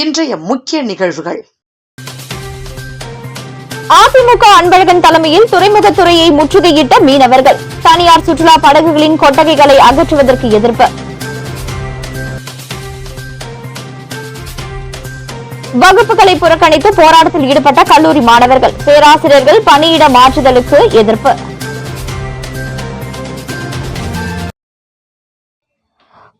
இன்றைய முக்கிய நிகழ்வுகள். அதிமுக அன்பழகன் தலைமையில் துறைமுகத்துறையை முற்றுகையிட்ட மீனவர்கள். தனியார் சுற்றுலா படகுகளின் கொட்டகைகளை அகற்றுவதற்கு எதிர்ப்பு. வகுப்புகளை புறக்கணித்து போராட்டத்தில் ஈடுபட்ட கல்லூரி மாணவர்கள். பேராசிரியர்கள் பணியிட மாற்றுதலுக்கு எதிர்ப்பு.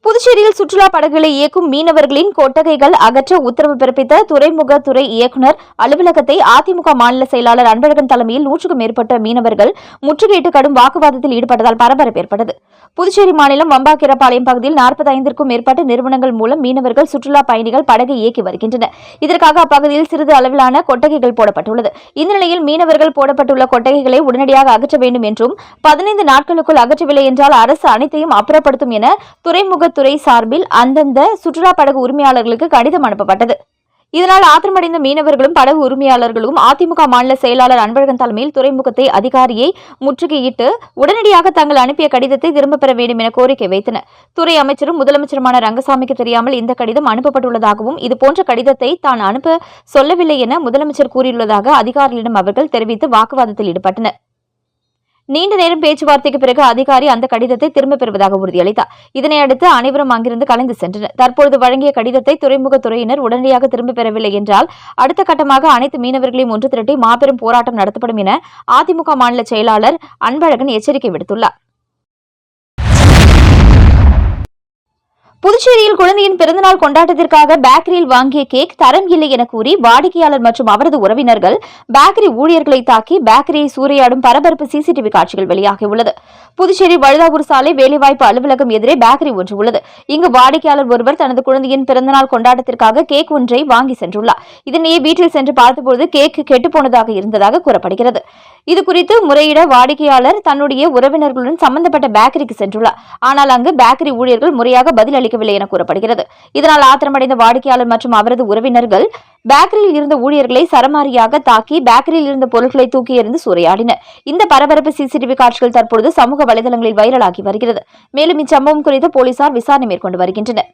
புதுச்சேரியில் சுற்றுலா படகுகளை இயக்கும் மீனவர்களின் கொட்டகைகள் அகற்ற உத்தரவு பிறப்பித்த துறைமுகத்துறை இயக்குநர் அலுவலகத்தை அதிமுக மாநில செயலாளர் அன்பழகன் தலைமையில் 100க்கும் மேற்பட்ட மீனவர்கள் முற்றுகையிட்டு கடும் வாக்குவாதத்தில் ஈடுபட்டதால் பரபரப்பு ஏற்பட்டது. புதுச்சேரி மாநிலம் வம்பாக்கீரப்பாளையம் பகுதியில் 45க்கும் மேற்பட்ட நிறுவனங்கள் மூலம் மீனவர்கள் சுற்றுலா பயணிகள் படகை இயக்கி வருகின்றனர். இதற்காக அப்பகுதியில் சிறிது அளவிலான கொட்டகைகள் போடப்பட்டுள்ளது. இந்த நிலையில் மீனவர்கள் போடப்பட்டுள்ள கொட்டகைகளை உடனடியாக அகற்ற வேண்டும் என்றும் 15 நாட்களுக்குள் அகற்றவில்லை என்றால் அரசு அனைத்தையும் அப்புறப்படுத்தும் என துறைமுகத்துறை சார்பில் அந்தந்த சுற்றுலா படகு உரிமையாளர்களுக்கு கடிதம் அனுப்பப்பட்டது. இதனால் ஆத்திரமடைந்த மீனவர்களும் படகு உரிமையாளர்களும் அதிமுக மாநில செயலாளர் அன்பழகன் தலைமையில் துறைமுகத்தை அதிகாரியை முற்றுகையிட்டு உடனடியாக தாங்கள் அனுப்பிய கடிதத்தை திரும்பப் பெற வேண்டும் என கோரிக்கை வைத்தனர். துறை அமைச்சரும் முதலமைச்சருமான ரங்கசாமிக்கு தெரியாமல் இந்த கடிதம் அனுப்பப்பட்டுள்ளதாகவும் இதுபோன்ற கடிதத்தை தான் அனுப்ப சொல்லவில்லை என முதலமைச்சர் கூறியுள்ளதாக அதிகாரிகளிடம் அவர்கள் தெரிவித்து வாக்குவாதத்தில் ஈடுபட்டனர். நீண்ட நேரம் பேச்சுவார்த்தைக்கு பிறகு அதிகாரி அந்த கடிதத்தை திரும்பப் பெறுவதாக உறுதியளித்தார். இதனையடுத்து அனைவரும் அங்கிருந்து கலைந்து சென்றனர். தற்பொழுது வழங்கிய கடிதத்தை துறைமுகத்துறையினர் உடனடியாக திரும்பப் பெறவில்லை என்றால் அடுத்த கட்டமாக அனைத்து மீனவர்களையும் ஒன்று திரட்டி மாபெரும் போராட்டம் நடத்தப்படும் என அதிமுக மாநில செயலாளர் அன்பழகன் எச்சரிக்கை விடுத்துள்ளார். புதுச்சேரியில் குழந்தையின் பிறந்தநாள் கொண்டாட்டத்திற்காக பேக்கரியில் வாங்கிய கேக் தரம் இல்லை என கூறி வாடிக்கையாளர் மற்றும் அவரது உறவினர்கள் பேக்கரி ஊழியர்களை தாக்கி பேக்கரியை சூறையாடும் பரபரப்பு சிசிடிவி காட்சிகள் வெளியாகியுள்ளது. புதுச்சேரி வழுதாவூர் சாலை வேலைவாய்ப்பு அலுவலகம் எதிரே பேக்கரி ஒன்று உள்ளது. இங்கு வாடிக்கையாளர் ஒருவர் தனது குழந்தையின் பிறந்தநாள் கொண்டாட்டத்திற்காக கேக் ஒன்றை வாங்கி சென்றுள்ளார். இதனையே வீட்டில் சென்று பார்த்தபோது கேக் கெட்டுப்போனதாக இருந்ததாக கூறப்படுகிறது. இதுகுறித்து முறையிட வாடிக்கையாளர் தன்னுடைய உறவினர்களுடன் சம்பந்தப்பட்ட பேக்கரிக்கு சென்றுள்ளார். ஆனால் அங்கு பேக்கரி ஊழியர்கள் முறையாக பதில் அளிக்கவில்லை என கூறப்படுகிறது. இதனால் ஆத்திரமடைந்த வாடிக்கையாளர் மற்றும் அவரது உறவினர்கள் பேக்கரியில் இருந்த ஊழியர்களை சரமாரியாக தாக்கி பேக்கரியில் இருந்த பொருட்களை தூக்கி எறிந்து சூறையாடினர். இந்த பரபரப்பு சிசிடிவி காட்சிகள் தற்பொழுது சமூக வலைதளங்களில் வைரலாகி வருகிறது. மேலும் இச்சம்பவம் குறித்து போலீசார் விசாரணை மேற்கொண்டு வருகின்றனர்.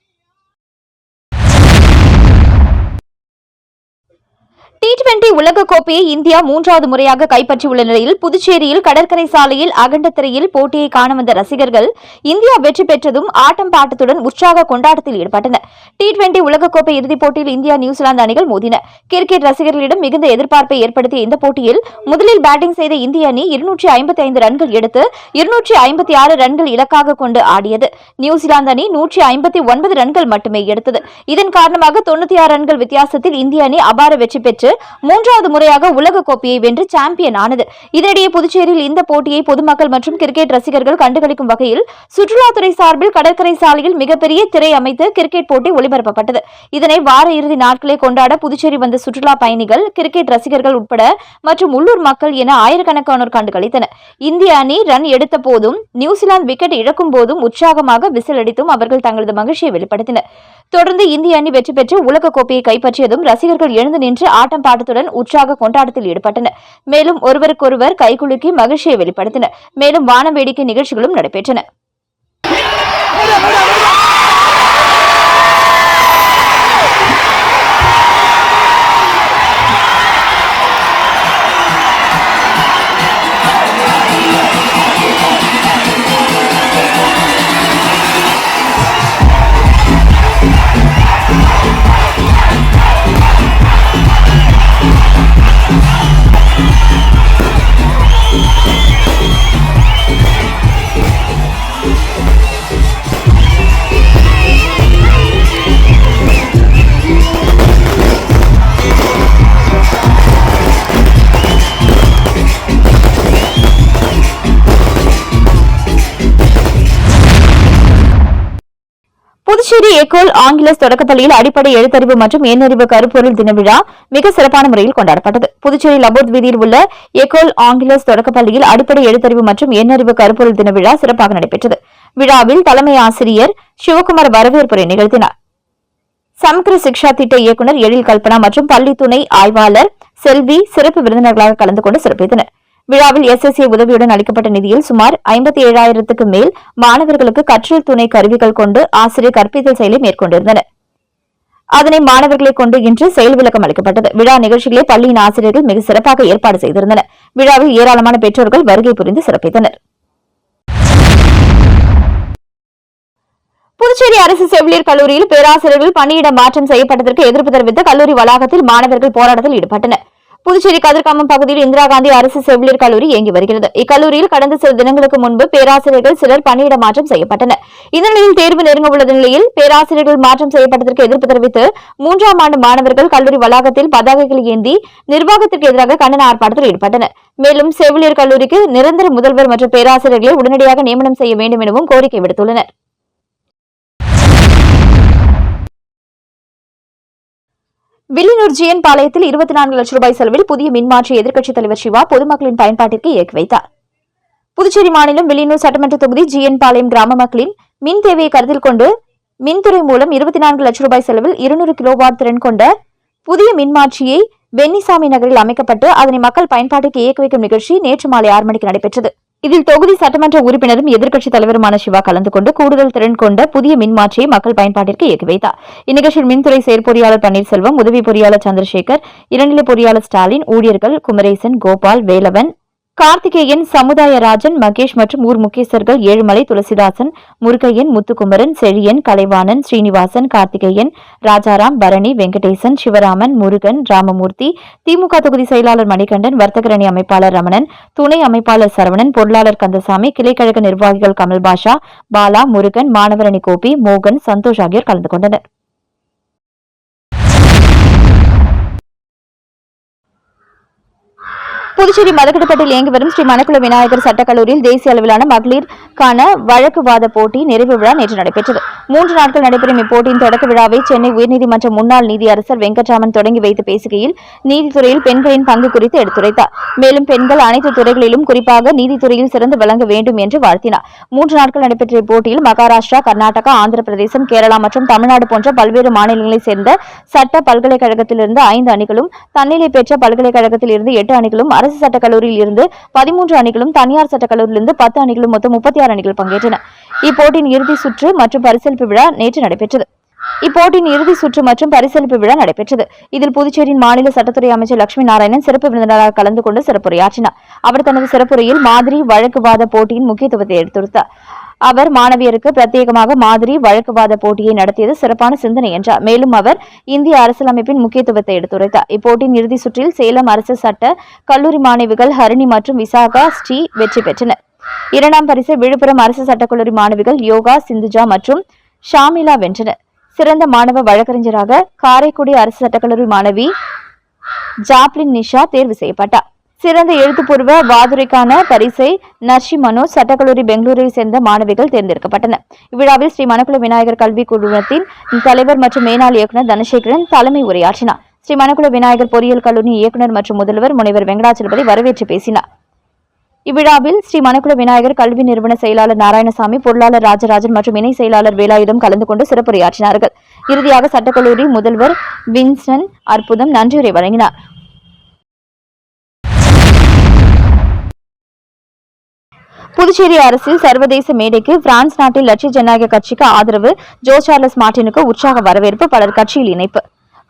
T20 உலகக்கோப்பையை இந்தியா 3வது முறையாக கைப்பற்றியுள்ள நிலையில் புதுச்சேரியில் கடற்கரை சாலையில் அகண்ட திரையில் போட்டியை காண வந்த ரசிகர்கள் இந்தியா வெற்றி பெற்றதும் ஆட்டம் பாட்டத்துடன் உற்சாக கொண்டாட்டத்தில் ஈடுபட்டனர். T20 உலகக்கோப்பை இறுதிப் போட்டியில் இந்தியா நியூசிலாந்து அணிகள் மோதின. கிரிக்கெட் ரசிகர்களிடம் மிகுந்த எதிர்பார்ப்பை ஏற்படுத்திய இந்த போட்டியில் முதலில் பேட்டிங் செய்த இந்திய அணி 255 ரன்கள் எடுத்து 256 ரன்கள் இலக்காக கொண்டு ஆடியது. நியூசிலாந்து அணி 159 ரன்கள் மட்டுமே எடுத்தது. இதன் காரணமாக 96 ரன்கள் வித்தியாசத்தில் இந்திய அணி அபார வெற்றி பெற்று 3வது முறையாக உலக கோப்பையை வென்று சாம்பியன் ஆனது. இதனிடையே புதுச்சேரியில் இந்த போட்டியை பொதுமக்கள் மற்றும் கிரிக்கெட் ரசிகர்கள் கண்டுகளிக்கும் வகையில் சுற்றுலாத்துறை சார்பில் கடற்கரை சாலையில் மிகப்பெரிய திரை அமைத்து கிரிக்கெட் போட்டி ஒளிபரப்பப்பட்டது. இதனை வார இறுதி நாட்களை கொண்டாட புதுச்சேரி வந்த சுற்றுலா பயணிகள், கிரிக்கெட் ரசிகர்கள் உட்பட மற்றும் உள்ளூர் மக்கள் என ஆயிரக்கணக்கானோர் கண்டுகளித்தனர். இந்திய அணி ரன் எடுத்த போதும் நியூசிலாந்து விக்கெட் இழக்கும் போதும் உற்சாகமாக விசில் அடித்தும் அவர்கள் தங்களது மகிழ்ச்சியை வெளிப்படுத்தினர். தொடர்ந்து இந்திய அணி வெற்றி பெற்று உலக கோப்பையை கைப்பற்றியதும் ரசிகர்கள் எழுந்து நின்று ஆட்டம் பாட்டத்துடன் உற்சாக கொண்டாட்டத்தில் ஈடுபட்டனர். மேலும் ஒருவருக்கொருவர் கைகுலுக்கி மகிழ்ச்சியை வெளிப்படுத்தினர். மேலும் வான வேடிக்கை நிகழ்ச்சிகளும் நடைபெற்றன. புதுச்சேரி எக்கோல் ஆங்கிலஸ் தொடக்கப்பள்ளியில் அடிப்படை எழுத்தறிவு மற்றும் எண்ணறிவு கருப்பொருள் தின விழா மிக சிறப்பான முறையில் கொண்டாடப்பட்டது. புதுச்சேரி லபோத் வீதியில் உள்ள எக்கோல் ஆங்கிலஸ் தொடக்கப்பள்ளியில் அடிப்படை எழுத்தறிவு மற்றும் எண்ணறிவு கருப்பொருள் தின விழா சிறப்பாக நடைபெற்றது. விழாவில் தலைமை ஆசிரியர் சிவகுமார் வரவேற்புரை நிகழ்த்தினார். சமக்கிர சிக்ஷா திட்ட இயக்குநர் எழில் கல்பனா மற்றும் பள்ளி துணை ஆய்வாளர் செல்வி சிறப்பு விருந்தினர்களாக கலந்து கொண்டு சிறப்பித்தனர். விழாவில் SSA உதவியுடன் அளிக்கப்பட்ட நிதியில் சுமார் 57,000க்கு மேல் மாணவர்களுக்கு கற்றல் துணை கருவிகள் கொண்டு ஆசிரியர் கற்பித்தல் செயலை மேற்கொண்டிருந்தனர். அதனை மாணவர்களை கொண்டு இன்று செயல் விளக்கம் அளிக்கப்பட்டது. விழா நிகழ்ச்சிகளை பள்ளியின் ஆசிரியர்கள் மிக சிறப்பாக ஏற்பாடு செய்திருந்தனர். விழாவில் ஏராளமான பெற்றோர்கள் வருகை புரிந்து சிறப்பித்தனர். புதுச்சேரி அரசு செவிலியர் கல்லூரியில் பேராசிரியர்கள் பணியிட மாற்றம் செய்யப்பட்டதற்கு எதிர்ப்பு தெரிவித்து கல்லூரி வளாகத்தில் மாணவர்கள் போராட்டத்தில் ஈடுபட்டனர். புதுச்சேரி கதிர்காமம் பகுதியில் இந்திரா காந்தி அரசு செவிலியர் கல்லூரி இயங்கி வருகிறது. இக்கல்லூரியில் கடந்த சில தினங்களுக்கு முன்பு பேராசிரியர்கள் சிலர் பணியிட மாற்றம் செய்யப்பட்டனர். இந்த நிலையில் தேர்வு நெருங்க உள்ள நிலையில் பேராசிரியர்கள் மாற்றம் செய்யப்பட்டதற்கு எதிர்ப்பு தெரிவித்து 3ஆம் ஆண்டு மாணவர்கள் கல்லூரி வளாகத்தில் பதாகைகளை ஏந்தி நிர்வாகத்திற்கு எதிராக கண்டன ஆர்ப்பாட்டத்தில் ஈடுபட்டனர். மேலும் செவிலியர் கல்லூரிக்கு நிரந்தர முதல்வர் மற்றும் பேராசிரியர்களை உடனடியாக நியமனம் செய்ய வேண்டும் எனவும் கோரிக்கை விடுத்துள்ளனர். வில்லியனூர் ஜிஎன் பாளையத்தில் 24 லட்சம் ரூபாய் செலவில் புதிய மின்மாற்றி எதிர்க்கட்சித் தலைவர் சிவா பொதுமக்களின் பயன்பாட்டிற்கு இயக்கி வைத்தார். புதுச்சேரி மாநிலம் வில்லியனூர் சட்டமன்ற தொகுதி ஜிஎன் பாளையம் கிராம மக்களின் மின் தேவையை கருத்தில் கொண்டு மின்துறை மூலம் 24 லட்சம் ரூபாய் செலவில் 200 கிலோவாட் திறன் கொண்ட புதிய மின்மாற்றியை வெண்ணிசாமி நகரில் அமைக்கப்பட்டு அதனை மக்கள் பயன்பாட்டிற்கு இயக்கி வைக்கும் நிகழ்ச்சி நேற்று மாலை 6 மணிக்கு நடைபெற்றது. இதில் தொகுதி சட்டமன்ற உறுப்பினரும் எதிர்க்கட்சித் தலைவருமான சிவா கலந்து கொண்டு கூடுதல் திறன் கொண்ட புதிய மின்மாற்றியை மக்கள் பயன்பாட்டிற்கு இயக்கி வைத்தார். இந்நிகழ்ச்சியில் மின்துறை செயற்பொறியாளர் பன்னீர்செல்வம், உதவி பொறியாளர் சந்திரசேகர், இளநிலை பொறியாளர் ஸ்டாலின், ஊழியர்கள் குமரேசன், கோபால், வேலவன், கார்த்திகேயன், சமுதாயராஜன், மகேஷ் மற்றும் ஊர் முக்கியஸ்தர்கள் ஏழுமலை, துளசிதாசன், முருகையன், முத்துக்குமரன், செழியன், கலைவாணன், ஸ்ரீனிவாசன், கார்த்திகேயன், ராஜாராம், பரணி, வெங்கடேசன், சிவராமன், முருகன், ராமமூர்த்தி, திமுக தொகுதி செயலாளர் மணிகண்டன், வர்த்தகரணி அமைப்பாளர் ரமணன், துணை அமைப்பாளர் சரவணன், பொருளாளர் கந்தசாமி, கிளைக்கழக நிர்வாகிகள் கமல் பாஷா, பாலா, முருகன், மாணவரணி கோபி, மோகன், சந்தோஷ் ஆகியோர் கலந்து கொண்டனர். புதுச்சேரி மதகடிப்பட்டில் இயங்கி வரும் ஸ்ரீ மணக்குள விநாயகர் சட்டக்கல்லூரியில் தேசிய அளவிலான மகளிருக்கான வழக்குவாத போட்டி நிறைவு விழா நேற்று நடைபெற்றது. 3 நாட்கள் நடைபெறும் இப்போட்டியின் தொடக்க விழாவை சென்னை உயர்நீதிமன்ற முன்னாள் நீதியரசர் வெங்கட்ராமன் தொடங்கி வைத்து பேசுகையில் நீதித்துறையில் பெண்களின் பங்கு குறித்து எடுத்துரைத்தார். மேலும் பெண்கள் அனைத்து துறைகளிலும் குறிப்பாக நீதித்துறையில் சிறந்து விளங்க வேண்டும் என்று வாழ்த்தினார். 3 நாட்கள் நடைபெற்ற இப்போட்டியில் மகாராஷ்டிரா, கர்நாடகா, ஆந்திர பிரதேசம், கேரளா மற்றும் தமிழ்நாடு போன்ற பல்வேறு மாநிலங்களைச் சேர்ந்த சட்ட பல்கலைக்கழகத்திலிருந்து 5 அணிகளும், தன்னிலை பெற்ற பல்கலைக்கழகத்தில் இருந்து 8 அணிகளும், அரசு சட்டக் கல்லூரியில் இருந்து 13 அணிகளும், தனியார் சட்டக் கல்லூரியிலிருந்து 10 அணிகளும் மொத்தம் 36 அணிகள் பங்கேற்றன. இப்போட்டியின் இறுதி சுற்று மற்றும் பரிசளிப்பு விழா நேற்று நடைபெற்றது. இதில் புதுச்சேரியின் மாநில சட்டத்துறை அமைச்சர் லட்சுமி நாராயணன் சிறப்பு விருந்தினராக கலந்து கொண்டு சிறப்புரையாற்றினார். அவர் தனது சிறப்புரையில் மாதிரி வழக்குவாத போட்டியின் முக்கியத்துவத்தை எடுத்துரைத்தார். அவர் மாணவியருக்கு பிரத்யேகமாக மாதிரி வழக்குவாத போட்டியை நடத்தியது சிறப்பான சிந்தனை என்றார். மேலும் அவர் இந்திய அரசியலமைப்பின் முக்கியத்துவத்தை எடுத்துரைத்தார். இப்போட்டியின் இறுதி சுற்றில் சேலம் அரசு சட்ட கல்லூரி மாணவிகள் ஹரிணி மற்றும் விசாகா ஸ்ரீ வெற்றி பெற்றனர். 2ஆம் பரிசை விழுப்புரம் அரசு சட்டக்கல்லூரி மாணவிகள் யோகா, சிந்துஜா மற்றும் ஷாமிலா வென்றனர். சிறந்த மாணவ வழக்கறிஞராக காரைக்குடி அரசு சட்டக்கல்லூரி மாணவி ஜாப்லின் நிஷா தேர்வு செய்யப்பட்டார். சிறந்த எழுத்துப்பூர்வ வாதுரைக்கான பரிசை நர்ஷி மனோஜ் சட்டக்கல்லூரி பெங்களூரை சேர்ந்த மாணவிகள் தேர்ந்தெடுக்கப்பட்டனர். இவ்விழாவில் ஸ்ரீ மணக்குள விநாயகர் கல்வி குழுமத்தின் தலைவர் மற்றும் மேனாள் இயக்குநர் தனசேகரன் தலைமை உரையாற்றினார். ஸ்ரீ மணக்குள விநாயகர் பொறியியல் கல்லூரி இயக்குநர் மற்றும் முதல்வர் முனைவர் வெங்கடாச்சலபதி வரவேற்று பேசினார். இவ்விழாவில் ஸ்ரீ மணக்குள விநாயகர் கல்வி நிறுவன செயலாளர் நாராயணசாமி, பொருளாளர் ராஜராஜன் மற்றும் இணை செயலாளர் வேலாயுதம் கலந்து கொண்டு சிறப்புரையாற்றினார்கள். இறுதியாக சட்டக்கல்லூரி முதல்வர் வின்சன் அற்புதம் நன்றியுரை வழங்கினார். புதுச்சேரி அரசில் சர்வதேச மேடைக்கு பிரான்ஸ் நாட்டில் லட்சிய ஜனநாயக கட்சிக்கு ஆதரவு, ஜோ சார்லஸ் மார்டினுக்கு உற்சாக வரவேற்பு, பலர் கட்சியில் இணைப்பு.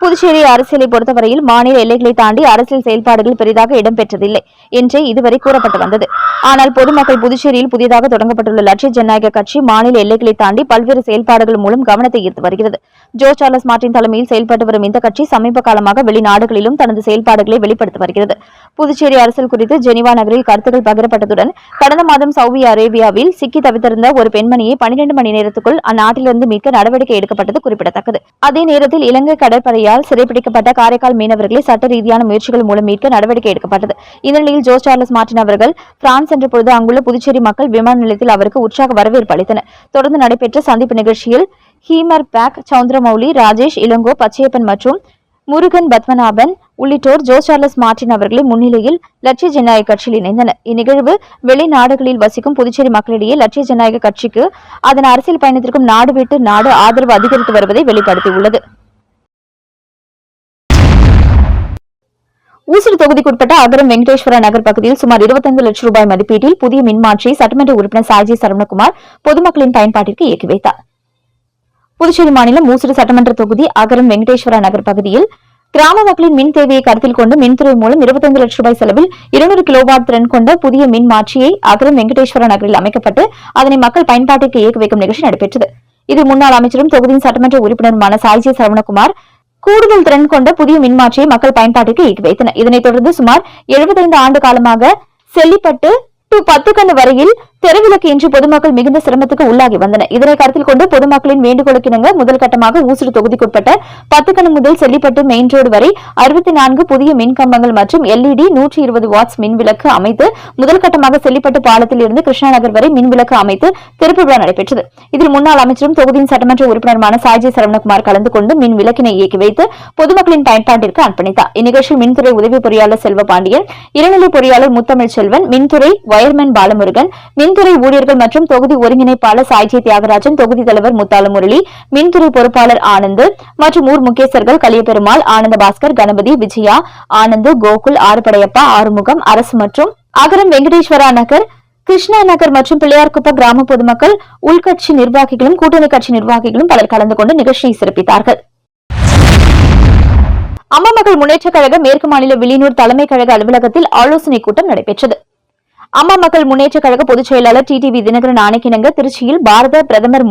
புதுச்சேரி அரசியலை பொறுத்தவரையில் மாநில எல்லைகளை தாண்டி அரசியல் செயல்பாடுகள் பெரிதாக இடம்பெற்றதில்லை என்றே இதுவரை கூறப்பட்டு வந்தது. ஆனால் பொதுமக்கள் புதுச்சேரியில் புதிதாக தொடங்கப்பட்டுள்ள லட்சிய ஜனநாயக கட்சி மாநில எல்லைகளை தாண்டி பல்வேறு செயல்பாடுகள் மூலம் கவனத்தை ஈர்த்து வருகிறது. ஜோ சார்லஸ் மார்டின் தலைமையில் செயல்பட்டு வரும் இந்த கட்சி சமீப காலமாக வெளிநாடுகளிலும் தனது செயல்பாடுகளை வெளிப்படுத்தி வருகிறது. புதுச்சேரி அரசியல் குறித்து ஜெனீவா நகரில் கருத்துக்கள் பகிரப்பட்டதுடன் கடந்த மாதம் சவுதி அரேபியாவில் சிக்கி தவித்திருந்த ஒரு பெண்மணியை 12 மணி நேரத்துக்குள் அந்நாட்டிலிருந்து மீட்க நடவடிக்கை எடுக்கப்பட்டது குறிப்பிடத்தக்கது. அதே நேரத்தில் இலங்கை கடற்படையால் சிறைப்பிடிக்கப்பட்ட காரைக்கால் மீனவர்களை சட்ட ரீதியான முயற்சிகள் மூலம் மீட்க நடவடிக்கை எடுக்கப்பட்டது. இந்த நிலையில் ஜோ சார்லஸ் மார்டின் அவர்கள் பிரான்ஸ் சென்ற பொழுது அங்குள்ள புதுச்சேரி மக்கள் விமான நிலையத்தில் அவருக்கு உற்சாக வரவேற்பு அளித்தனர். தொடர்ந்து நடைபெற்ற சந்திப்பு நிகழ்ச்சியில் ஹீமர் பேக், சவுந்தரமௌலி, ராஜேஷ், இளங்கோ, பச்சையப்பன் மற்றும் முருகன் பத்மநாபன் உள்ளிட்டோர் ஜோ சார்லஸ் மார்டின் அவர்களை முன்னிலையில் லட்சிய ஜனநாயக கட்சியில் இணைந்தனர். இந்நிகழ்வு வெளிநாடுகளில் வசிக்கும் புதுச்சேரி மக்களிடையே லட்சிய ஜனநாயக கட்சிக்கு அதன் அரசியல் பயணத்திற்கும் நாடு விட்டு நாடு ஆதரவு அதிகரித்து வருவதை வெளிப்படுத்தியுள்ளது. ஊசுடு தொகுதிக்குட்பட்ட அகரம் வெங்கடேஸ்வர நகர் பகுதியில் சுமார் 25 லட்சம் ரூபாய் மதிப்பீட்டில் புதிய மின்மாற்றியை சட்டமன்ற உறுப்பினர் சாய்ஜி சரவணகுமார் பொதுமக்களின் பயன்பாட்டிற்கு இயக்கி வைத்தார். புதுச்சேரி மாநிலம் மூசூர் சட்டமன்ற தொகுதி அகரம் வெங்கடேஸ்வரா நகர் பகுதியில் கிராம மக்களின் மின் தேவையை கருத்தில் கொண்டு மின்துறை மூலம் 25 லட்சம் ரூபாய் செலவில் 200 கிலோவாட் திறன் கொண்ட புதிய மின் மாற்றியை அகரம் வெங்கடேஸ்வரா நகரில் அமைக்கப்பட்டு அதனை மக்கள் பயன்பாட்டிற்கு இயக்கி வைக்கும் நிகழ்ச்சி நடைபெற்றது. இதில் முன்னாள் அமைச்சரும் தொகுதியின் சட்டமன்ற உறுப்பினருமான சாய்ஜி சரவணகுமார் கூடுதல் திறன் கொண்ட புதிய மின்மாற்றியை மக்கள் பயன்பாட்டிற்கு இயக்கி வைத்தனர். இதனைத் தொடர்ந்து சுமார் 75 ஆண்டு காலமாக செல்லிப்பட்டு 10 கண்ணு வரையில் தெருவிளக்கு இன்றி பொதுமக்கள் மிகுந்த சிரமத்துக்கு உள்ளாகி வந்தனர். இதனை கருத்தில் கொண்டு பொதுமக்களின் வேண்டுகோளுக்கிணங்க முதல் கட்டமாக ஊசுடு தொகுதிக்குட்பட்ட 10 கண்ணு முதல் செல்லிப்பட்டு மெயின் ரோடு வரை 64 புதிய மின் கம்பங்கள் மற்றும் LED 120 வாட்ஸ் மின் விளக்கு அமைத்து முதல் கட்டமாக செல்லிப்பட்டு பாலத்தில் இருந்து கிருஷ்ணா நகர் வரை மின் விளக்கு அமைத்து திறப்பு விழா நடைபெற்றது. இதில் முன்னாள் அமைச்சரும் தொகுதியின் சட்டமன்ற உறுப்பினருமான சாய்ஜி சரவணகுமார் கலந்து கொண்டு மின் விளக்கினை இயக்கி வைத்து பொதுமக்களின் பயன்பாட்டிற்கு அர்ப்பணித்தார். இந்நிகழ்ச்சியில் மின்துறை உதவி பொறியாளர் செல்வபாண்டியன், இளநிலை பொறியாளர் முத்தமிழ் செல்வன், மின்துறை வயர்மேன் பாலமுருகன், மின்துறை ஊழியர்கள் மற்றும் தொகுதி ஒருங்கிணைப்பாளர் சாய்ஜி தியாகராஜன், தொகுதி தலைவர் முத்தாலு முரளி, மின்துறை பொறுப்பாளர் ஆனந்த் மற்றும் ஊர் முக்கியஸ்தர்கள் கலியபெருமாள், ஆனந்த பாஸ்கர், கணபதி, விஜயா, ஆனந்த், கோகுல், ஆறுபடையப்பா, ஆறுமுகம், அரசு மற்றும் அகரம் வெங்கடேஸ்வரா நகர், கிருஷ்ணா நகர் மற்றும் பிள்ளையார்குப்ப கிராம பொதுமக்கள், உள்கட்சி நிர்வாகிகளும் கூட்டணி கட்சி நிர்வாகிகளும் பலர் கலந்து கொண்டு நிகழ்ச்சியை சிறப்பித்தார்கள். அம்மா மக்கள் முன்னேற்றக் கழக மேற்கு மாநில வில்லியனூர் தலைமை கழக அலுவலகத்தில் ஆலோசனைக் கூட்டம் நடைபெற்றது. அம்மா மக்கள் முன்னேற்றக் கழக பொதுச் செயலாளர் டிடிவி தினகரன் ஆணைக்கிணங்க திருச்சியில் பாரத பிரதமர்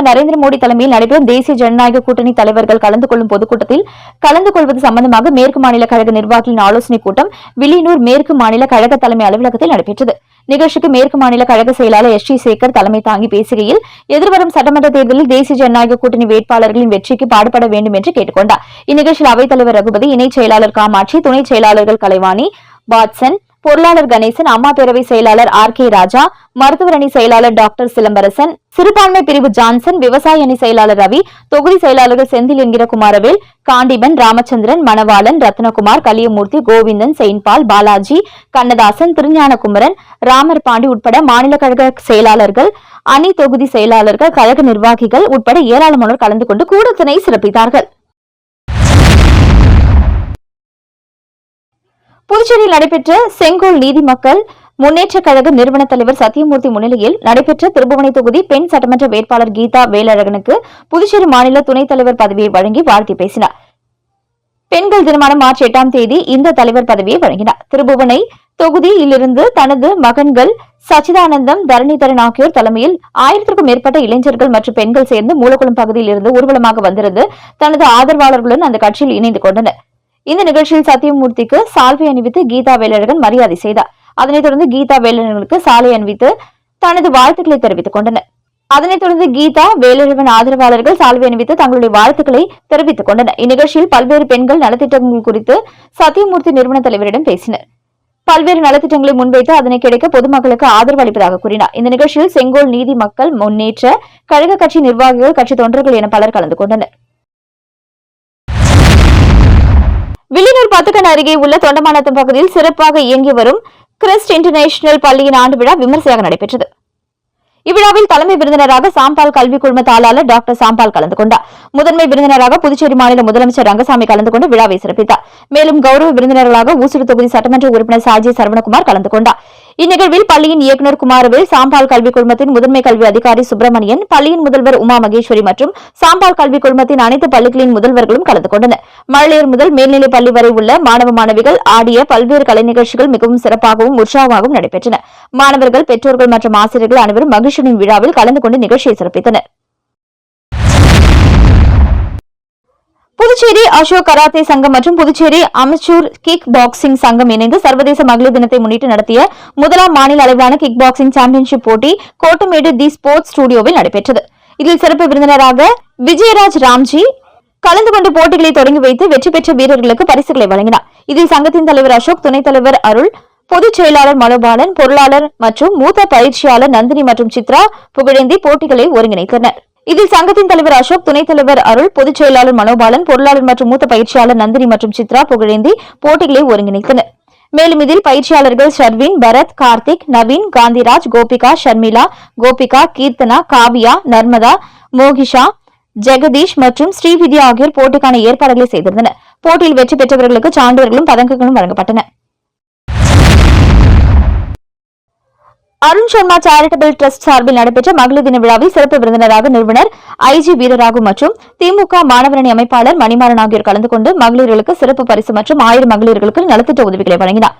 நரேந்திர மோடி தலைமையில் நடைபெறும் தேசிய ஜனநாயக கூட்டணி தலைவர்கள் கலந்து கொள்ளும் பொதுக்கூட்டத்தில் கலந்து கொள்வது சம்பந்தமாக மேற்கு மாநில கழக நிர்வாகிகளின் ஆலோசனைக் கூட்டம் வில்லியனூர் மேற்கு மாநில கழக தலைமை அலுவலகத்தில் நடைபெற்றது. நிகழ்ச்சிக்கு மேற்கு மாநில கழக செயலாளர் எஸ் டி சேகர் தலைமை தாங்கி பேசுகையில் எதிர்வரும் சட்டமன்ற தேர்தலில் தேசிய ஜனநாயக கூட்டணி வேட்பாளர்களின் வெற்றிக்கு பாடுபட வேண்டும் என்று கேட்டுக் கொண்டார். இந்நிகழ்ச்சியில் அவைத்தலைவர் ரகுபதி, இணைச் செயலாளர் காமாட்சி, துணை செயலாளர்கள் கலைவாணி, வாட்சன், பொருளாளர் கணேசன், அம்மா பேரவை செயலாளர் RK ராஜா, மருத்துவர் அணி செயலாளர் டாக்டர் சிலம்பரசன், சிறுபான்மை பிரிவு ஜான்சன், விவசாய அணி செயலாளர் ரவி, தொகுதி செயலாளர்கள் செந்தில் என்கிற குமாரவேல், காண்டிபன், ராமச்சந்திரன், மணவாளன், ரத்னகுமார், கலியமூர்த்தி, கோவிந்தன், செயின்பால், பாலாஜி, கண்ணதாசன், திருஞானகுமரன், ராமர் பாண்டி உட்பட மாநில கழக செயலாளர்கள், அணி தொகுதி செயலாளர்கள், கழக நிர்வாகிகள் உட்பட ஏராளமானோர் கலந்து கொண்டு கூட்டத்தினை சிறப்பித்தார்கள். புதுச்சேரியில் நடைபெற்ற செங்கோல் நீதி மக்கள் முன்னேற்றக் கழக நிறுவன தலைவர் சத்தியமூர்த்தி முன்னிலையில் நடைபெற்ற திருபுவனை தொகுதி பெண் சட்டமன்ற வேட்பாளர் கீதா வேலழகனுக்கு புதுச்சேரி மாநில துணைத் தலைவர் பதவியை வழங்கி வாழ்த்தி பேசினார். பெண்கள் தினமான மார்ச் 8ஆம் தேதி இந்த தலைவர் பதவியை வழங்கினார். திருபுவனை தொகுதியிலிருந்து தனது மகன்கள் சச்சிதானந்தம், தரணிதரன் ஆகியோர் தலைமையில் 1000க்கும் மேற்பட்ட இளைஞர்கள் மற்றும் பெண்கள் சேர்ந்து மூலக்குளம் பகுதியில் இருந்து ஊர்வலமாக வந்திருந்து தனது ஆதரவாளர்களுடன் அந்த கட்சியில் இணைந்து கொண்டனர். இந்த நிகழ்ச்சியில் சத்தியமூர்த்திக்கு சால்வை அணிவித்து கீதா வேலழகன் மரியாதை செய்தார். அதனைத் தொடர்ந்து கீதா வேலழகனுக்கு சாலை அணிவித்து தனது வாழ்த்துக்களை தெரிவித்துக் கொண்டனர். அதனைத் தொடர்ந்து கீதா வேலழகன் ஆதரவாளர்கள் சால்வை அணிவித்து தங்களுடைய வாழ்த்துக்களை தெரிவித்துக் கொண்டனர். இந்நிகழ்ச்சியில் பல்வேறு பெண்கள் நலத்திட்டங்கள் குறித்து சத்தியமூர்த்தி நிறுவன தலைவரிடம் பேசினர். பல்வேறு நலத்திட்டங்களை முன்வைத்து அதனை கிடைக்க பொதுமக்களுக்கு ஆதரவு அளிப்பதாக கூறினார். இந்த நிகழ்ச்சியில் செங்கோல் நீதி மக்கள் முன்னேற்ற கழக கட்சி நிர்வாகிகள், கட்சி தொண்டர்கள் என பலர் கலந்து கொண்டனர். வில்லியனூர் 10 கண் அருகே உள்ள தொண்டமாநத்தம் பகுதியில் சிறப்பாக இயங்கி வரும் கிறிஸ்ட் இன்டர்நேஷனல் பள்ளியின் ஆண்டு விழா விமர்சையாக நடைபெற்றது. இவ்விழாவில் தலைமை விருந்தினராக சாம்பால் கல்வி குழும தாளாளர் டாக்டர் சாம்பால் கலந்து கொண்டார். முதன்மை விருந்தினராக புதுச்சேரி மாநில முதலமைச்சர் ரங்கசாமி கலந்து கொண்டு விழாவை சிறப்பித்தார். மேலும் கௌரவ விருந்தினர்களாக ஊசுடு தொகுதி சட்டமன்ற உறுப்பினர் சாஜி சரவணகுமார் கலந்து கொண்டார். இந்நிகழ்வில் பள்ளியின் இயக்குநர் குமாரவேல், சாம்பால் கல்வி குழுமத்தின் முதன்மை கல்வி அதிகாரி சுப்பிரமணியன், பள்ளியின் முதல்வர் உமா மகேஸ்வரி மற்றும் சாம்பால் கல்வி குழுமத்தின் அனைத்து பள்ளிகளின் முதல்வர்களும் கலந்து கொண்டனர். மழலையர் முதல் மேல்நிலை பள்ளி வரை உள்ள மாணவ மாணவிகள் ஆடிய பல்வேறு கலை நிகழ்ச்சிகள் மிகவும் சிறப்பாகவும் உற்சாகமாகவும் நடைபெற்றன. மாணவர்கள், பெற்றோர்கள் மற்றும் ஆசிரியர்கள் அனைவரும் மகிழ்ச்சியின் விழாவில் கலந்து கொண்டு நிகழ்ச்சியை சிறப்பித்தனர். புதுச்சேரி அசோக் கராத்தே சங்கம் மற்றும் புதுச்சேரி அமெச்சூர் கிக் பாக்ஸிங் சங்கம் இணைந்து சர்வதேச மகளிர் தினத்தை முன்னிட்டு நடத்திய முதலாம் மாநில அளவிலான கிக் பாக்ஸிங் சாம்பியன்ஷிப் போட்டி கோட்டமேடு தி ஸ்போர்ட்ஸ் ஸ்டுடியோவில் நடைபெற்றது. இதில் சிறப்பு விருந்தினராக விஜயராஜ் ராம்ஜி கலந்து கொண்டு போட்டிகளை தொடங்கி வைத்து வெற்றி பெற்ற வீரர்களுக்கு பரிசுகளை வழங்கினார். இதில் சங்கத்தின் தலைவர் அசோக், துணைத் தலைவர் அருள், பொதுச் செயலாளர் மனோபாலன், பொருளாளர் மற்றும் மூத்த பயிற்சியாளர் நந்தினி மற்றும் சித்ரா புகழேந்தி போட்டிகளை ஒருங்கிணைத்தனர். இதில் சங்கத்தின் தலைவர் அசோக், துணைத் தலைவர் அருள், பொதுச் செயலாளர் மனோபாலன், பொருளாளர் மற்றும் மூத்த பயிற்சியாளர் நந்தினி மற்றும் சித்ரா புகழேந்தி போட்டிகளை ஒருங்கிணைத்தனர். மேலும் இதில் பயிற்சியாளர்கள் ஷர்வின், பரத், கார்த்திக், நவீன், காந்திராஜ், கோபிகா, ஷர்மிளா, கோபிகா, கீர்த்தனா, காவியா, நர்மதா, மோகிஷா, ஜெகதீஷ் மற்றும் ஸ்ரீவித்யா ஆகியோர் போட்டிக்கான ஏற்பாடுகளை செய்திருந்தனர். போட்டியில் வெற்றி பெற்றவர்களுக்கு சான்றிதழ்களும் பதக்கங்களும் வழங்கப்பட்டன. அருண் சர்மா சேரிட்டபிள் டிரஸ்ட் சார்பில் நடைபெற்ற மகளிர் தின விழாவில் சிறப்பு விருந்தினராக நிறுவனர் ஐஜி வீரராகு மற்றும் திமுக மாணவரணி அமைப்பாளர் மணிமாறன் ஆகியோர் கலந்து கொண்டு மகளிர்களுக்கு சிறப்பு பரிசு மற்றும் 1000 மகளிர்களுக்கு நலத்திட்ட உதவிகளை வழங்கினார்.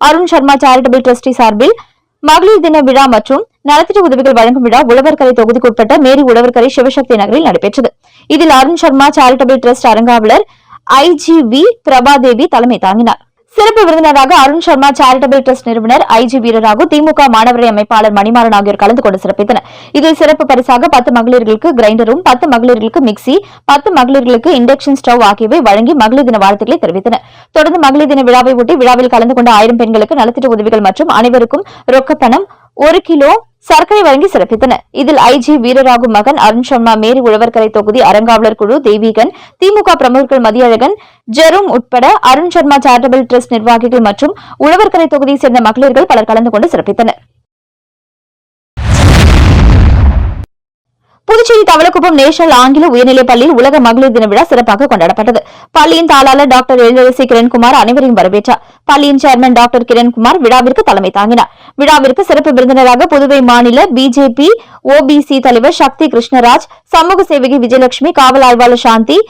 அருண் சர்மா சேரிட்டபிள் டிரஸ்டி சார்பில் மகளிர் தின விழா மற்றும் நலத்திட்ட உதவிகள் வழங்கும் விழா உழவர்கரை தொகுதிக்குட்பட்ட மேரி உழவர்கரை சிவசக்தி நகரில் நடைபெற்றது. இதில் அருண் சர்மா சேரிட்டபிள் டிரஸ்ட் அறங்காவலர் ஐஜிவி பிரபாதேவி தலைமை தாங்கினார். சிறப்பு விருந்தினராக அருண் சர்மா சேரிட்டபிள் டிரஸ்ட் நிறுவனர் ஐஜி வீரராகு, திமுக மாணவரை அமைப்பாளர் மணிமாறன் ஆகியோர் கலந்து கொண்டு சிறப்பித்தனர். இதில் சிறப்பு பரிசாக 10 மகளிர்களுக்கு கிரைண்டரும், 10 மகளிர்களுக்கு மிக்சி, 10 மகளிர்களுக்கு இண்டக்ஷன் ஸ்டவ் ஆகியவை வழங்கி மகளிர் தின வாழ்த்துக்களை தெரிவித்தனர். தொடர்ந்து மகளிர் தின விழாவை ஒட்டி விழாவில் கலந்து கொண்ட 1000 பெண்களுக்கு நலத்திட்ட உதவிகள் மற்றும் அனைவருக்கும் ரொக்கப்பணம் 1 கிலோ சர்க்கரை வழங்கி சிறப்பித்தனர். இதில் ஐஜி வீரராகு மகன் அருண் சர்மா, மேரி உழவர்கரை தொகுதி அறங்காவலர் குழு தெய்வீகன், திமுக பிரமுகர்கள் மதியழகன், ஜெரும் உட்பட அருண் சர்மா சேரிட்டபிள் டிரஸ்ட் நிர்வாகிகள் மற்றும் உழவர்கரை தொகுதியைச் சேர்ந்த மகளிர்கள் பலர் கலந்து கொண்டு சிறப்பித்தனர். புதுச்சேரி தவளக்குப்பம் நேஷனல் ஆங்கில உயர்நிலைப் பள்ளியில் உலக மகளிர் தின விழா சிறப்பாக கொண்டாடப்பட்டது. பள்ளியின் தாளாளர் டாக்டர் எழிலரசி கிரண்குமார் அனைவரையும் வரவேற்றார். பள்ளியின் சேர்மன் டாக்டர் கிரண்குமார் விழாவிற்கு தலைமை தாங்கினார். விழாவிற்கு சிறப்பு விருந்தினராக புதுவை மாநில பிஜேபி ஓபிசி தலைவர் சக்தி கிருஷ்ணராஜ், சமூக சேவகி விஜயலட்சுமி, காவல் ஆய்வாளர் சாந்தி,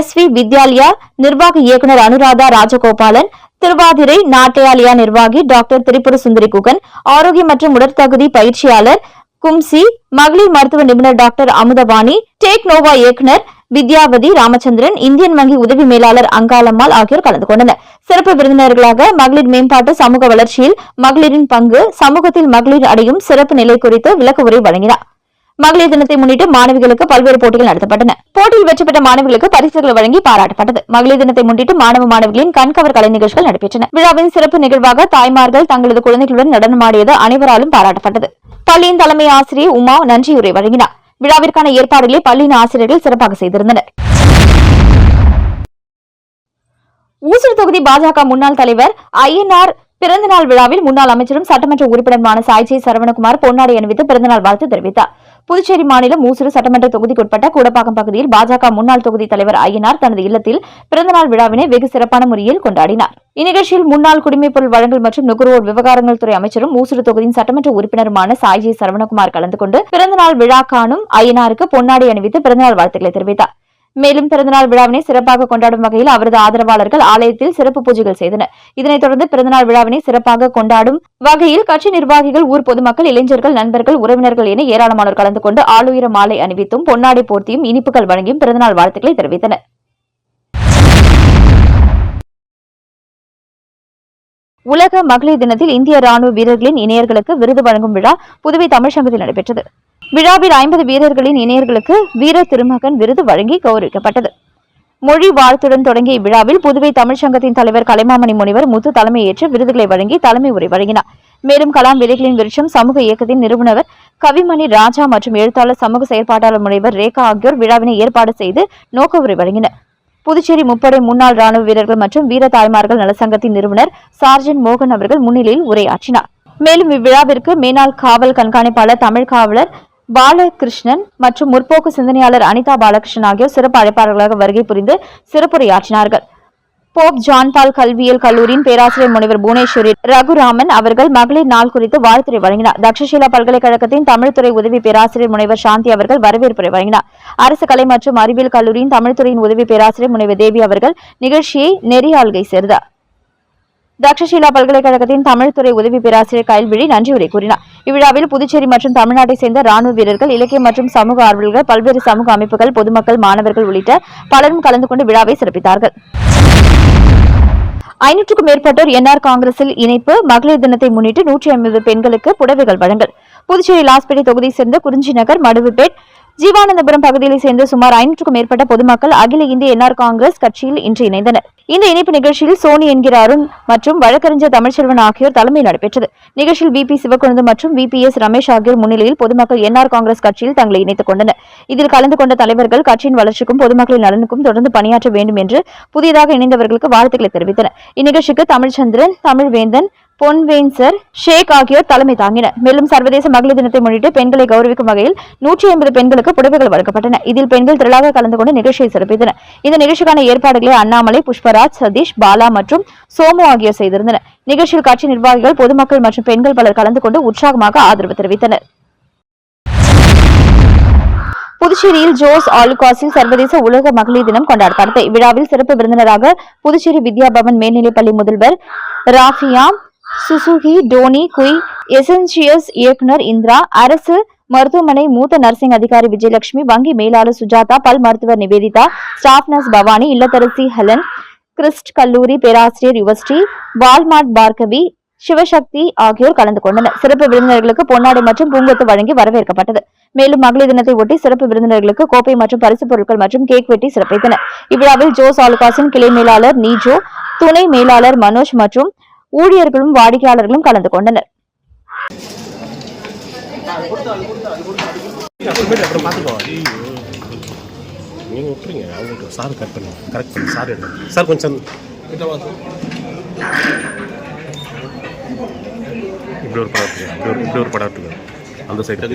SV வித்யாலயா நிர்வாக இயக்குநர் அனுராதா ராஜகோபாலன், திருவாதிரை நாட்டியாலயா நிர்வாகி டாக்டர் திரிபுர சுந்தரி குகன், ஆரோக்கியம் மற்றும் உடற்தகுதி பயிற்சியாளர் கும்சி, மகளிர் மருத்துவ நிபுணர் டாக்டர் அமுதவாணி, டேக் நோவா இயக்குநர் வித்யாவதி ராமச்சந்திரன், இந்தியன் வங்கி உதவி மேலாளர் அங்காளம்மாள் ஆகியோர் கலந்து கொண்டனர். சிறப்பு விருந்தினர்களாக மகளிர் மேம்பாட்டு, சமூக வளர்ச்சியில் மகளிரின் பங்கு, சமூகத்தில் மகளிர் அடையும் சிறப்பு நிலை குறித்து விளக்க உரை வழங்கினார். மகளிர் தினத்தை முன்னிட்டு மாணவிகளுக்கு பல்வேறு போட்டிகள் நடத்தப்பட்டன. போட்டியில் வெற்றி பெற்ற மாணவிகளுக்கு பரிசுகள் வழங்கி பாராட்டப்பட்டது. மகளிர் தினத்தை முன்னிட்டு மாணவிகளின் கண்கவர் கலை நிகழ்ச்சிகள் நடைபெற்றன. விழாவின் சிறப்பு நிகழ்வாக தாய்மார்கள் தங்களது குழந்தைகளுடன் நடனமாடியது அனைவராலும் பாராட்டப்பட்டது. பள்ளியின் தலைமை ஆசிரியர் உமா நன்றியுரை வழங்கினார். விழாவிற்கான ஏற்பாடுகளை பள்ளியின் ஆசிரியர்கள் சிறப்பாக செய்திருந்தனர். ஊசுடு தொகுதி பாஜக முன்னாள் தலைவர் ஐயனார் பிறந்தநாள் விழாவில் முன்னாள் அமைச்சரும் சட்டமன்ற உறுப்பினருமான சாய்ஜி சரவணகுமார் பொன்னாடை அணிவித்து பிறந்தநாள் வாழ்த்து தெரிவித்தார். புதுச்சேரி மாநிலம் ஊசுடு சட்டமன்ற தொகுதிக்குட்பட்ட கூடப்பாக்கம் பகுதியில் பாஜக முன்னாள் தொகுதி தலைவர் ஐயனார் தனது இல்லத்தில் பிறந்தநாள் விழாவினை வெகு சிறப்பான முறையில் கொண்டாடினார். இந்நிகழ்ச்சியில் முன்னாள் குடிமைப் பொருள் வழங்கல் மற்றும் நுகர்வோர் விவகாரங்கள் துறை அமைச்சரும் ஊசுடு தொகுதியின் சட்டமன்ற உறுப்பினருமான சாய்ஜி சரவணகுமார் கலந்து கொண்டு பிறந்தநாள் விழா காணும் ஐயனாருக்கு பொன்னாடை அணிவித்து பிறந்தநாள் வாழ்த்துக்களை தெரிவித்தார். மேலும் பிறந்தநாள் விழாவினை சிறப்பாக கொண்டாடும் வகையில் அவரது ஆதரவாளர்கள் ஆலயத்தில் சிறப்பு பூஜைகள் செய்தனர். இதனைத் தொடர்ந்து பிறந்தநாள் விழாவினை சிறப்பாக கொண்டாடும் வகையில் கட்சி நிர்வாகிகள், ஊர் பொதுமக்கள், இளைஞர்கள், நண்பர்கள், உறவினர்கள் என ஏராளமானோர் கலந்து கொண்டு ஆளுயர மாலை அணிவித்தும் பொன்னாடை போர்த்தியும் இனிப்புகள் வழங்கியும் பிறந்தநாள் வாழ்த்துக்களை தெரிவித்தனர். உலக மகளிர் தினத்தில் இந்திய ராணுவ வீரர்களின் இணையர்களுக்கு விருது வழங்கும் விழா புதுவை தமிழ்ச்சங்கத்தில் நடைபெற்றது. விழாவில் 50 வீரர்களின் இணையர்களுக்கு வீர திருமகன் விருது வழங்கி கௌரவிக்கப்பட்டது. மொழி வாழ்த்துடன் தொடங்கிய இவ்விழாவில் புதுவை தமிழ்ச்சங்கத்தின் தலைவர் கலைமாமணி முனிவர் முத்து தலைமையேற்று விருதுகளை வழங்கி தலைமை உரை வழங்கினார். மேலும் கலாம் விதைகளின் விருட்சம் சமூக இயக்கத்தின் நிறுவனர் கவிமணி ராஜா மற்றும் எழுத்தாளர், சமூக செயற்பாட்டாளர் முனைவர் ரேகா ஆகியோர் விழாவினை ஏற்பாடு செய்து நோக்க உரை வழங்கினர். புதுச்சேரி முப்படை முன்னாள் ராணுவ வீரர்கள் மற்றும் வீர தாய்மார்கள் நலசங்கத்தின் நிறுவனர் சார்ஜன் மோகன் அவர்கள் முன்னிலையில் உரையாற்றினார். மேலும் இவ்விழாவிற்கு மேனாள் காவல் கண்காணிப்பாளர், தமிழ் காவலர் பாலகிருஷ்ணன் மற்றும் முற்போக்கு சிந்தனையாளர் அனிதா பாலகிருஷ்ணன் ஆகியோர் சிறப்பு அழைப்பாளர்களாக வருகை புரிந்து சிறப்புரையாற்றினார்கள். போப் ஜான் பால் கல்வியியல் கல்லூரியின் பேராசிரியர் முனைவர் புவனேஸ்வரி ரகுராமன் அவர்கள் மகளிர் நாள் குறித்து வாழ்த்துரை வழங்கினார். தக்ஷஷீலா பல்கலைக்கழகத்தின் தமிழ்துறை உதவி பேராசிரியர் முனைவர் சாந்தி அவர்கள் வரவேற்புரை வழங்கினார். அரசு கலை மற்றும் அறிவியல் கல்லூரியின் தமிழ்துறையின் உதவி பேராசிரியர் முனைவர் தேவி அவர்கள் நிகழ்ச்சியை நெறியாள்கை சேர்ந்தார். தக்ஷஷீலா பல்கலைக்கழகத்தின் தமிழ்துறை உதவி பேராசிரியர் கயல்விழி நன்றியுரை கூறினார். இவ்விழாவில் புதுச்சேரி மற்றும் தமிழ்நாட்டை சேர்ந்த ராணுவ வீரர்கள், இலக்கிய மற்றும் சமூக ஆர்வலர்கள், பல்வேறு சமூக அமைப்புகள், பொதுமக்கள், மாணவர்கள் உள்ளிட்ட பலரும் கலந்து கொண்டு விழாவை சிறப்பித்தார்கள். 500க்கும் மேற்பட்டோர் NR காங்கிரஸில் இணைப்பு. மகளிர் தினத்தை முன்னிட்டு 150 பெண்களுக்கு புடவைகள் வழங்கல். புதுச்சேரி லாஸ்பேட்டை தொகுதியை சேர்ந்த குறிஞ்சி நகர், மடுவுப்பேட், ஜீவானந்தபுரம் பகுதியைச் சேர்ந்த சுமார் 500க்கும் மேற்பட்ட பொதுமக்கள் அகில இந்திய NR காங்கிரஸ் கட்சியில் இன்று இணைந்தனர். இந்த இணைப்பு நிகழ்ச்சியில் சோனி என்கிற அருண் மற்றும் வழக்கறிஞர் தமிழ்ச்செல்வன் ஆகியோர் தலைமையில் நடைபெற்றது. நிகழ்ச்சியில் VP சிவக்கொழுந்து மற்றும் VPS ரமேஷ் ஆகியோர் முன்னிலையில் பொதுமக்கள் NR காங்கிரஸ் கட்சியில் தங்களை இணைத்துக் கொண்டனர். இதில் கலந்து கொண்ட தலைவர்கள் கட்சியின் வளர்ச்சிக்கும் பொதுமக்களின் நலனுக்கும் தொடர்ந்து பணியாற்ற வேண்டும் என்று புதியதாக இணைந்தவர்களுக்கு வாழ்த்துக்களை தெரிவித்தனர். இந்நிகழ்ச்சிக்கு தமிழ்ச்சந்திரன், தமிழ்வேந்தன், பொன்வேன்சர் ஷேக் ஆகியோர் தலைமை தாங்கினர். மேலும் சர்வதேச மகளிர் தினத்தை முன்னிட்டு பெண்களை கௌரவிக்கும் வகையில் 150 பெண்களுக்கு புடவைகள் வழங்கப்பட்டன. இதில் பெண்கள் திரளாக கலந்து கொண்டு நிகழ்ச்சியை சிறப்பித்தனர். இந்த நிகழ்ச்சிக்கான ஏற்பாடுகளை அண்ணாமலை, புஷ்பராஜ், சதீஷ், பாலா மற்றும் சோமு ஆகியோர் செய்திருந்தனர். நிகழ்ச்சியில் கட்சி நிர்வாகிகள், பொதுமக்கள் மற்றும் பெண்கள் பலர் கலந்து கொண்டு உற்சாகமாக ஆதரவு தெரிவித்தனர். புதுச்சேரியில் ஜோஸ் ஆலுகாஸில் சர்வதேச உலக மகளிர் தினம் கொண்டாடப்பட்டது. இவ்விழாவில் சிறப்பு விருந்தினராக புதுச்சேரி வித்யா பவன் மேல்நிலைப்பள்ளி முதல்வர் ராஃபியா, சுசுகி, டோனி, குய், எசென்சியஸ் இயக்குநர் இந்திரா, அரசு மருத்துவமனை மூத்த நர்சிங் அதிகாரி விஜயலட்சுமி, வங்கி மேலாளர் சுஜாதா, பல் மருத்துவர் நிவேதிதா, ஸ்டாஃப் நர்ஸ் பவானி, இல்லத்தரசி ஹெலன், கிறிஸ்ட் கல்லூரி பேராசிரியர் யுவஸ்ரீ, வால்மார்ட் பார்கவி, சிவசக்தி ஆகியோர் கலந்து கொண்டனர். சிறப்பு விருந்தினர்களுக்கு பொன்னாடை மற்றும் பூங்கொத்து வழங்கி வரவேற்கப்பட்டது. மேலும் மகளிர் தினத்தை ஒட்டி சிறப்பு விருந்தினர்களுக்கு கோப்பை மற்றும் பரிசுப் பொருட்கள் மற்றும் கேக் வெட்டி சிறப்பித்தனர். இவ்விழாவில் ஜோஸ் ஆலுகாஸின் கிளை மேலாளர் நீஜோ, துணை மேலாளர் மனோஜ் மற்றும் ஊழியர்களும் வாடிக்கையாளர்களும் கலந்து கொண்டனர். இப்படி ஒரு படம் இருக்கு அந்த சைடு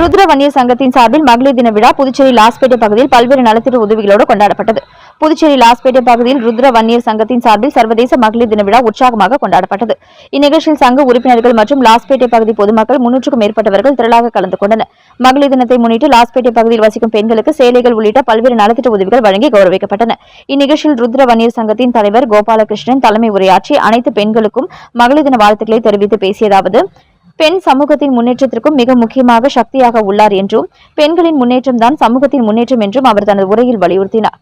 ருத்ர வன்னியர் சங்கத்தின் சார்பில் மகளிர் தின விழா புதுச்சேரி லாஸ்பேட்டை பகுதியில் பல்வேறு நலத்திட்ட உதவிகளோடு கொண்டாடப்பட்டது. புதுச்சேரி லாஸ்பேட்டை பகுதியில் ருத்ர வன்னியர் சங்கத்தின் சார்பில் சர்வதேச மகளிர் தின விழா உற்சாகமாக கொண்டாடப்பட்டது. இந்நிகழ்ச்சியில் சங்க உறுப்பினர்கள் மற்றும் லாஸ்பேட்டை பகுதி பொதுமக்கள் 300க்கும் மேற்பட்டவர்கள் திரளாக கலந்து கொண்டனர். மகளிர் தினத்தை முன்னிட்டு லாஸ்பேட்டை பகுதியில் வசிக்கும் பெண்களுக்கு சேலைகள் உள்ளிட்ட பல்வேறு நலத்திட்ட உதவிகள் வழங்கி கௌரவிக்கப்பட்டன. இந்நிகழ்ச்சியில் ருத்ர வன்னியர் சங்கத்தின் தலைவர் கோபாலகிருஷ்ணன் தலைமை உரையாற்றி அனைத்து பெண்களுக்கும் மகளிர் தின வாழ்த்துக்களை தெரிவித்து பேசியதாவது, பெண் சமூகத்தின் முன்னேற்றத்திற்கும் மிக முக்கியமாக சக்தியாக உள்ளார் என்றும், பெண்களின் முன்னேற்றம் தான் சமூகத்தின் முன்னேற்றம் என்றும் அவர் தனது உரையில் வலியுறுத்தினார்.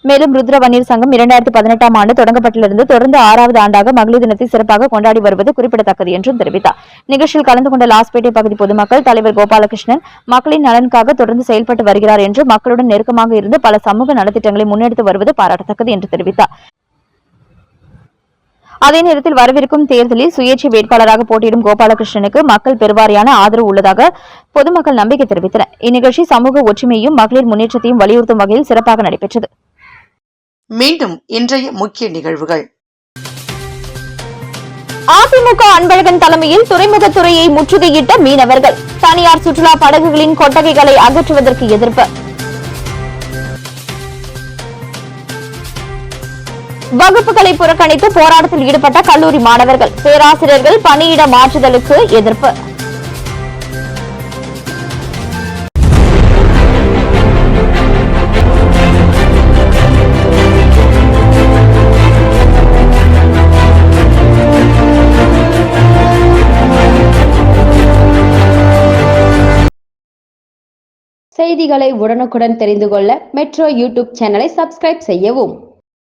மேலும் ருத்ர வன்னியர் சங்கம் 2018ஆம் ஆண்டு தொடங்கப்பட்டிலிருந்து தொடர்ந்து 6வது ஆண்டாக மகளிர் தினத்தை சிறப்பாக கொண்டாடி வருவது குறிப்பிடத்தக்கது என்றும் தெரிவித்தார். நிகழ்ச்சியில் கலந்து கொண்ட லாஸ்பேட்டை பகுதி பொதுமக்கள் தலைவர் கோபாலகிருஷ்ணன் மக்களின் நலனுக்காக தொடர்ந்து செயல்பட்டு வருகிறார் என்று, மக்களுடன் நெருக்கமாக இருந்து பல சமூக நலத்திட்டங்களை முன்னெடுத்து வருவது பாராட்டத்தக்கது என்று தெரிவித்தார். அதே நேரத்தில் வரவிருக்கும் தேர்தலில் சுயேட்சை வேட்பாளராக போட்டியிடும் கோபாலகிருஷ்ணனுக்கு மக்கள் பெருவாரியான ஆதரவு உள்ளதாக பொதுமக்கள் நம்பிக்கை தெரிவித்தனர். இந்நிகழ்ச்சி சமூக ஒற்றுமையும் மகளிர் முன்னேற்றத்தையும் வலியுறுத்தும் வகையில் சிறப்பாக நடைபெற்றது. மீண்டும் இன்றைய முக்கிய நிகழ்வுகள். அதிமுக அன்பழகன் தலைமையில் துறைமுகத்துறையை முற்றுகையிட்ட மீனவர்கள், தனியார் சுற்றுலா படகுகளின் கொட்டகைகளை அகற்றுவதற்கு எதிர்ப்பு. வகுப்புகளை புறக்கணித்து போராட்டத்தில் ஈடுபட்ட கல்லூரி மாணவர்கள், பேராசிரியர்கள் பணியிட மாற்றுதலுக்கு எதிர்ப்பு. செய்திகளை உடனுக்குடன் தெரிந்து கொள்ள மெட்ரோ யூடியூப் சேனலை சப்ஸ்கிரைப் செய்யவும்.